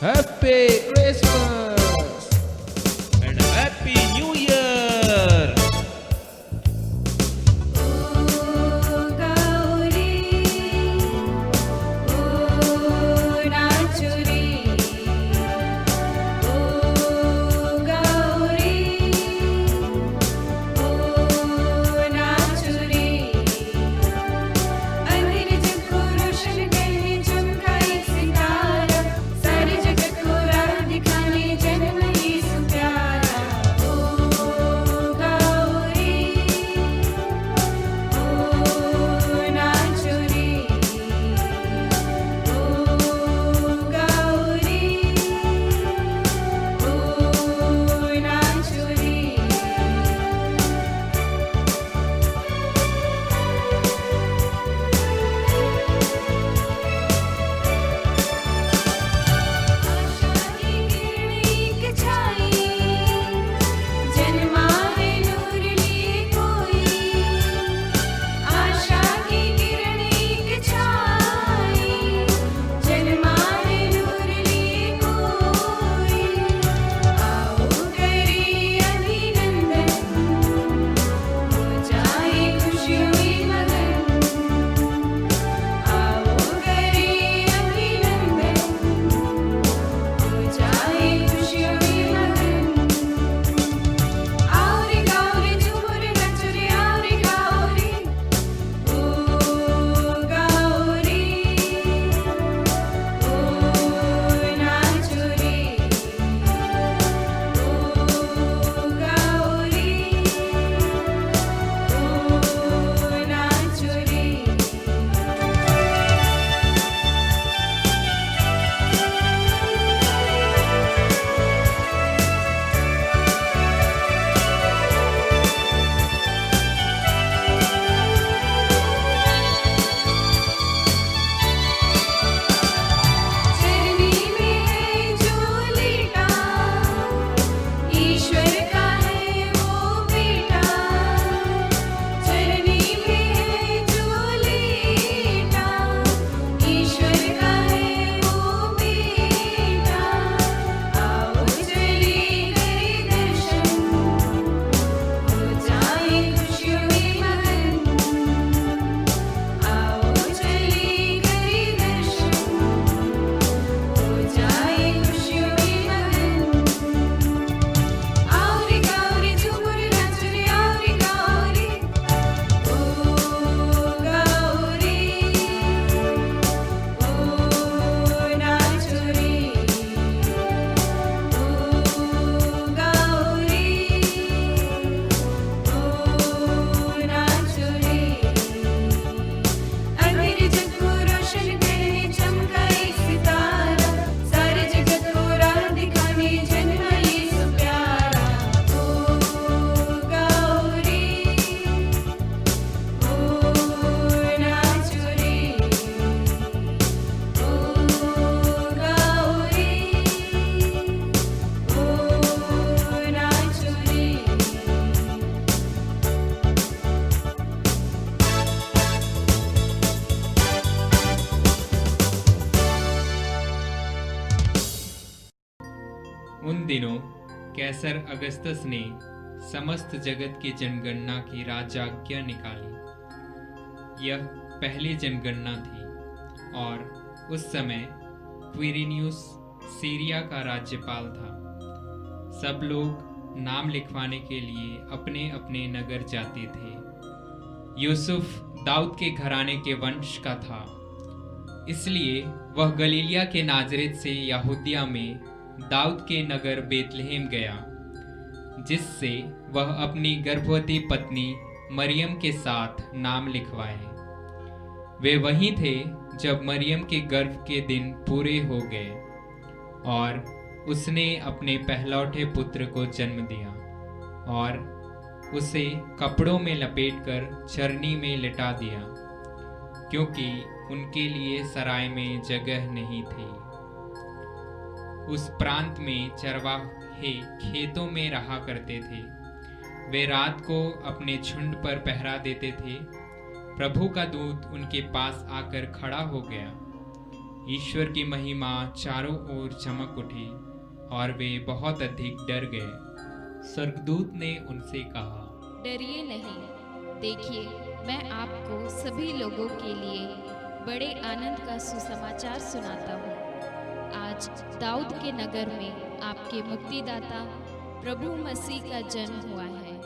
Happy Christmas and Happy New Year. उन दिनों कैसर Augustus ने समस्त जगत की जनगणना की राजाज्ञा निकाली। यह पहली जनगणना थी और उस समय क्विरिनियुस सीरिया का राज्यपाल था। सब लोग नाम लिखवाने के लिए अपने अपने नगर जाते थे। यूसुफ दाऊद के घराने के वंश का था, इसलिए वह गलीलिया के नाजरेत से यहूदिया में दाऊद के नगर बेतलहम गया, जिससे वह अपनी गर्भवती पत्नी मरियम के साथ नाम लिखवाए। वे वहीं थे जब मरियम के गर्भ के दिन पूरे हो गए और उसने अपने पहलौठे पुत्र को जन्म दिया और उसे कपड़ों में लपेटकर चरनी में लिटा दिया, क्योंकि उनके लिए सराय में जगह नहीं थी। उस प्रांत में चरवाहे खेतों में रहा करते थे। वे रात को अपने झुंड पर पहरा देते थे। प्रभु का दूत उनके पास आकर खड़ा हो गया ईश्वर की महिमा चारों ओर चमक उठी और वे बहुत अधिक डर गए। स्वर्गदूत ने उनसे कहा, डरिए नहीं, देखिए मैं आपको सभी लोगों के लिए बड़े आनंद का सुसमाचार सुनाता हूँ। आज दाऊद के नगर में आपके मुक्तिदाता प्रभु मसीह का जन्म हुआ है।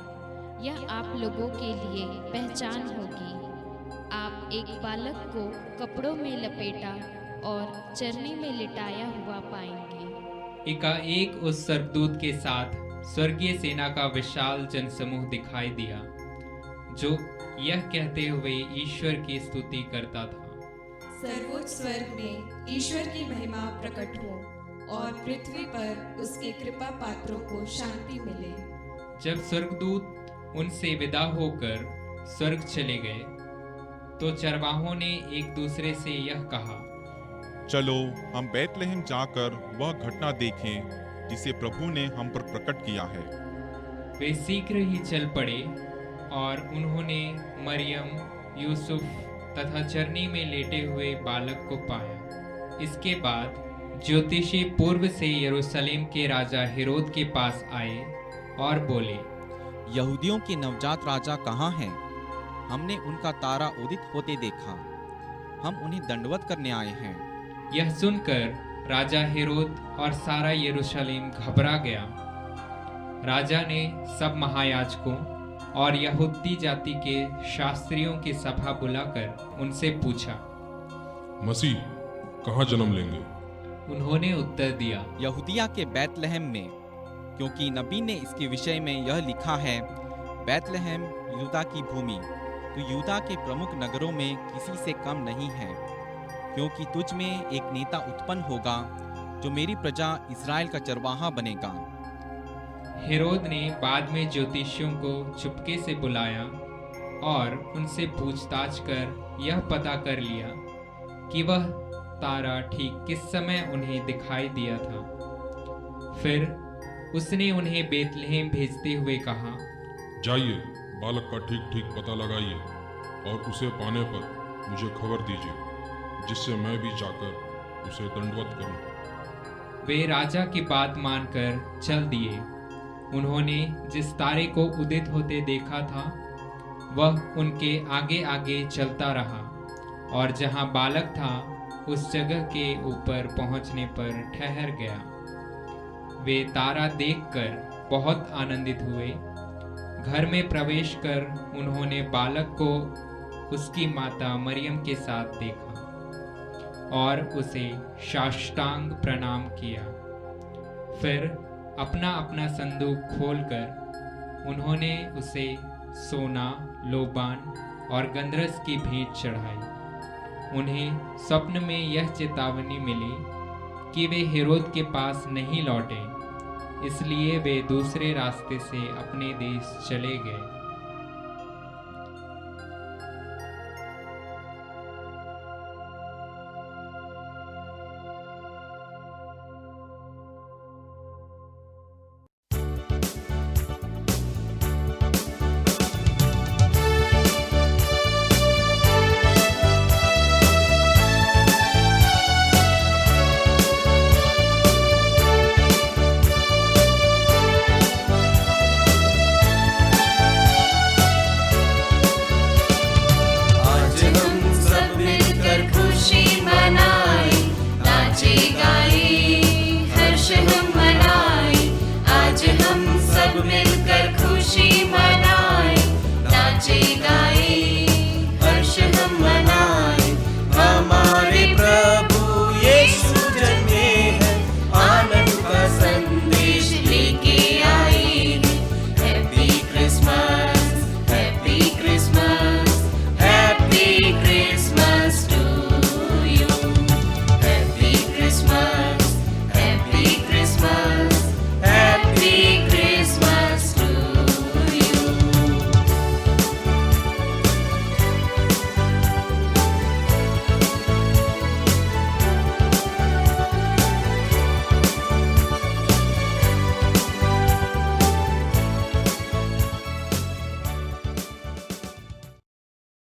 यह आप लोगों के लिए पहचान होगी। आप एक बालक को कपड़ों में लपेटा और चरनी में लिटाया हुआ पाएंगे। एकाएक उस स्वर्गदूत के साथ स्वर्गीय सेना का विशाल जनसमूह दिखाई दिया, जो यह कहते हुए ईश्वर की स्तुति करता था, सर्वोच्च स्वर्ग में ईश्वर की महिमा प्रकट हो और पृथ्वी पर उसके कृपा पात्रों को शांति मिले। जब स्वर्गदूत उनसे विदा होकर स्वर्ग चले गए तो चरवाहों ने एक दूसरे से यह कहा, चलो हम बैतलहम जाकर वह घटना देखें जिसे प्रभु ने हम पर प्रकट किया है। वे शीघ्र ही चल पड़े और उन्होंने मरियम, यूसुफ तथा चरनी में लेटे हुए बालक को पाया। इसके बाद ज्योतिषी पूर्व से यरूशलेम के राजा हेरोद के पास आए और बोले, यहूदियों के नवजात राजा कहाँ हैं? हमने उनका तारा उदित होते देखा। हम उन्हें दंडवत करने आए हैं। यह सुनकर राजा हेरोद और सारा यरूशलेम घबरा गया। राजा ने सब महायाजकों और यहूदी जाति के शास्त्रियों की सभा बुलाकर उनसे पूछा, मसीह कहाँ जन्म लेंगे? उन्होंने उत्तर दिया, यहूदिया के बैतलहम में, क्योंकि नबी ने इसके विषय में यह लिखा है, बैतलहम यूदा की भूमि, तो यूदा के प्रमुख नगरों में किसी से कम नहीं है, क्योंकि तुझ में एक नेता उत्पन्न होगा जो मेरी प्रजा इस्राएल का चरवाहा बनेगा। हेरोद ने बाद में ज्योतिषियों को चुपके से बुलाया और उनसे पूछताछ कर यह पता कर लिया कि वह तारा ठीक किस समय उन्हें दिखाई दिया था। फिर उसने उन्हें बेतलहम भेजते हुए कहा, जाइए बालक का ठीक ठीक पता लगाइए और उसे पाने पर मुझे खबर दीजिए, जिससे मैं भी जाकर उसे दंडवत करूं। वे राजा की बात मानकर चल दिए। उन्होंने जिस तारे को उदित होते देखा था वह उनके आगे आगे चलता रहा और जहां बालक था उस जगह के ऊपर पहुंचने पर ठहर गया। वे तारा देखकर बहुत आनंदित हुए। घर में प्रवेश कर उन्होंने बालक को उसकी माता मरियम के साथ देखा और उसे साष्टांग प्रणाम किया। फिर अपना अपना संदूक खोलकर उन्होंने उसे सोना, लोबान और गंधरस की भेंट चढ़ाई। उन्हें स्वप्न में यह चेतावनी मिली कि वे हेरोद के पास नहीं लौटे, इसलिए वे दूसरे रास्ते से अपने देश चले गए।